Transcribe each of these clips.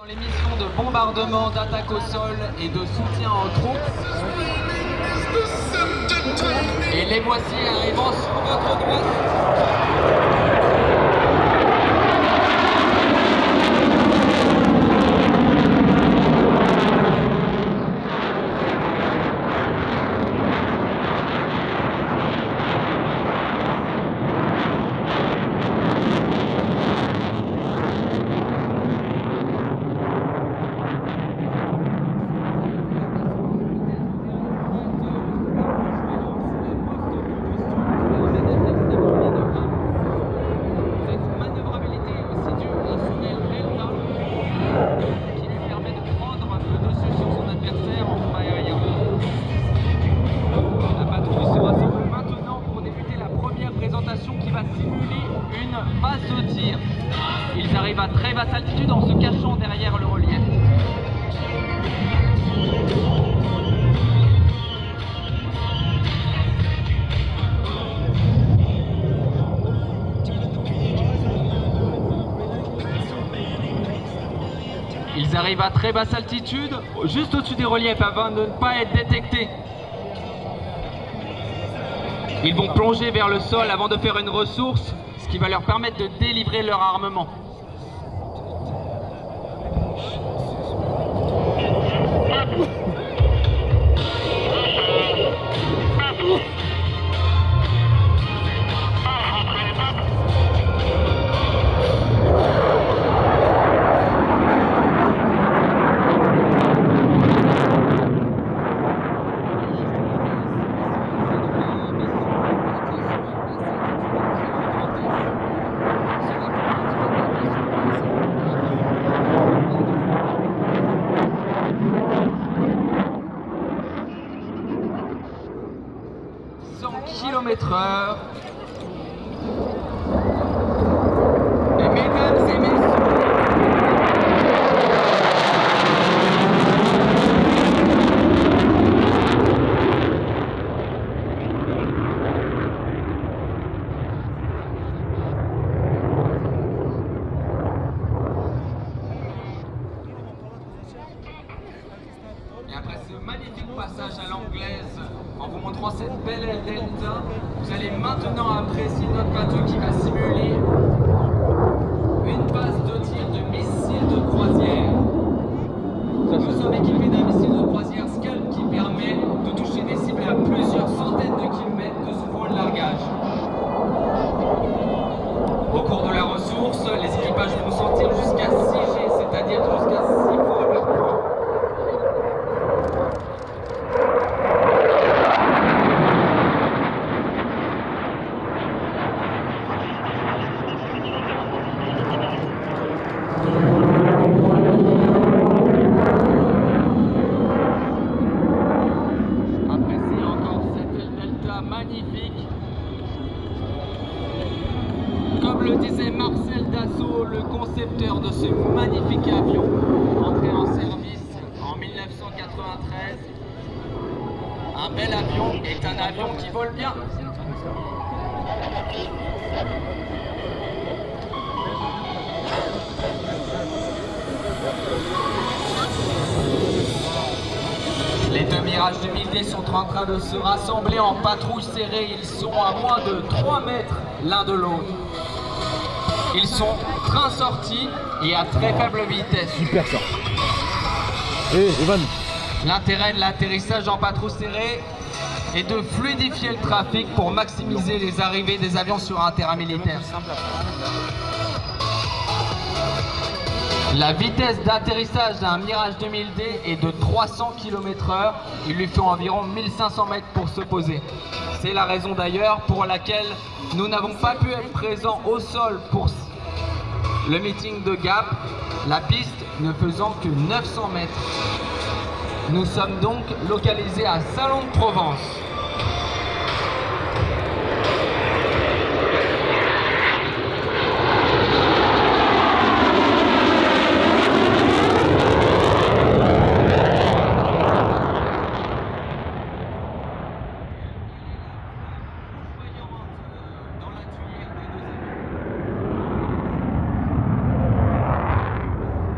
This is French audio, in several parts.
Dans les missions de bombardement, d'attaque au sol et de soutien aux troupes. Et les voici arrivant sur votre droite. Qui va simuler une base de tir. Ils arrivent à très basse altitude en se cachant derrière le relief. Ils arrivent à très basse altitude, juste au-dessus des reliefs afin de ne pas être détectés. Ils vont plonger vers le sol avant de faire une ressource, ce qui va leur permettre de délivrer leur armement. km/h. Et mesdames et messieurs, et après ce magnifique passage à l'anglaise, en vous montrant cette belle aile delta, vous allez maintenant apprécier notre bateau qui va simuler une base de tir de missiles de croisière. Nous sommes équipés d'un missile de croisière Scalp qui permet de toucher des cibles à plusieurs centaines de kilomètres de ce point de largage. Au cours de la ressource, les équipages vont sortir jusqu'à 6G, c'est-à-dire jusqu'à 6 fois leur poids. Magnifique. Comme le disait Marcel Dassault, le concepteur de ce magnifique avion, entré en service en 1993. Un bel avion est un avion qui vole bien. Les deux Mirage 2000D sont en train de se rassembler en patrouille serrée. Ils sont à moins de 3 mètres l'un de l'autre. Ils sont train sortis et à très faible vitesse. Super ça. Evan. L'intérêt de l'atterrissage en patrouille serrée est de fluidifier le trafic pour maximiser les arrivées des avions sur un terrain militaire. La vitesse d'atterrissage d'un Mirage 2000D est de 300 km/h. Il lui faut environ 1500 mètres pour se poser. C'est la raison d'ailleurs pour laquelle nous n'avons pas pu être présents au sol pour le meeting de Gap, la piste ne faisant que 900 mètres. Nous sommes donc localisés à Salon de Provence.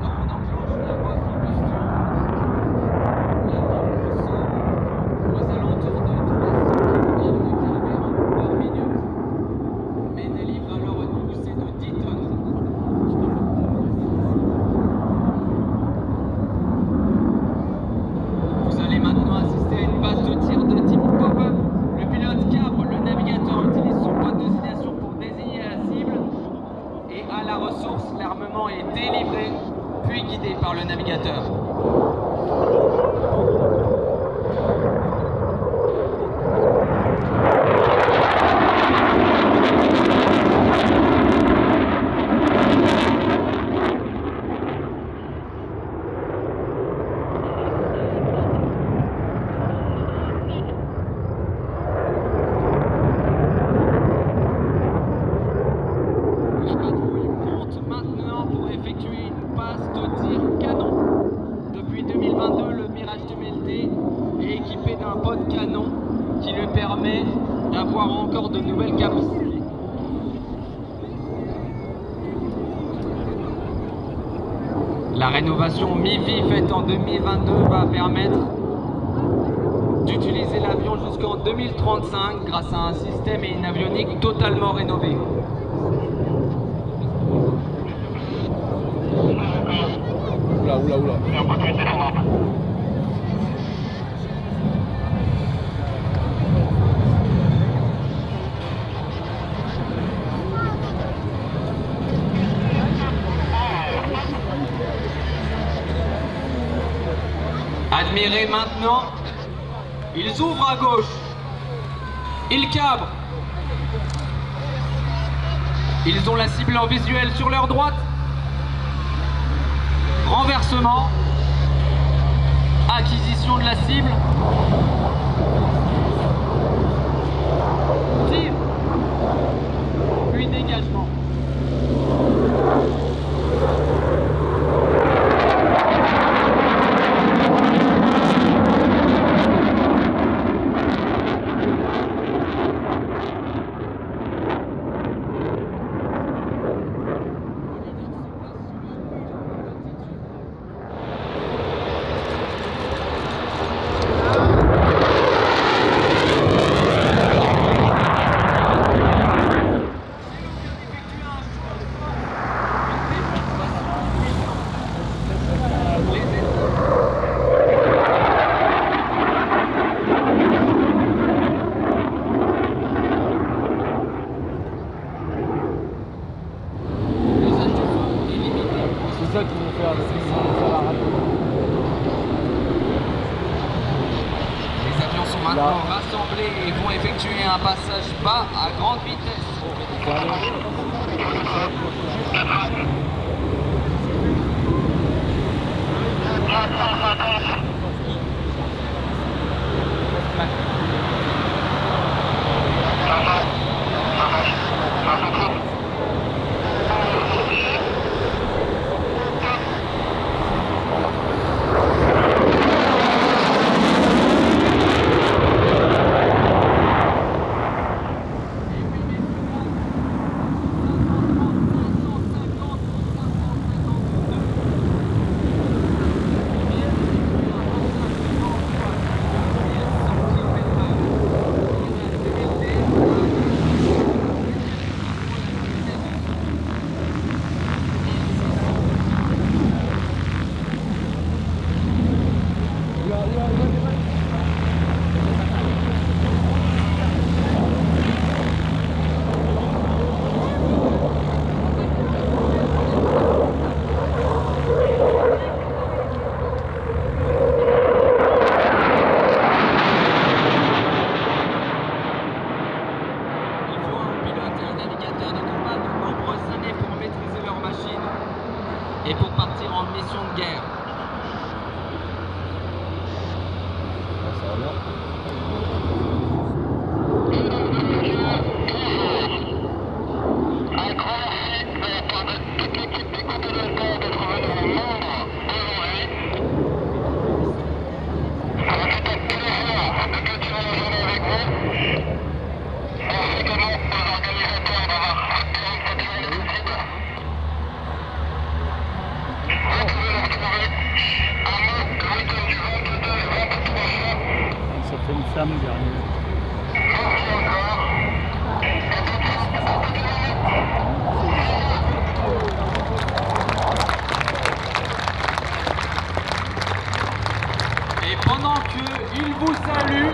Quand on enclenche un pot de canon qui lui permet d'avoir encore de nouvelles capacités. La rénovation MiVi faite en 2022 va permettre d'utiliser l'avion jusqu'en 2035 grâce à un système et une avionique totalement rénovés. Oula, oula, oula. Admirez maintenant, ils ouvrent à gauche, ils cabrent, ils ont la cible en visuel sur leur droite, renversement, acquisition de la cible, tir, puis dégagement. C'est ça qu'ils vont faire, la radio. Les avions sont maintenant rassemblés et vont effectuer un passage bas à grande vitesse. Et pour partir en mission de guerre. Ça va bien. Un grand merci de la part de toute l'équipe des Côtes de l'Alta d'être venue en nombre aujourd'hui. Ça va être un plaisir de clôturer la journée avec vous. Merci également aux organisateurs d'avoir accueilli cette journée de visite. Vous pouvez le retrouver à Meaux le week-end du 22 et 23 juin. Ça fait une flamme derrière. Merci encore. Et tout de suite, à toutes les minutes. Et pendant qu'il vous salue,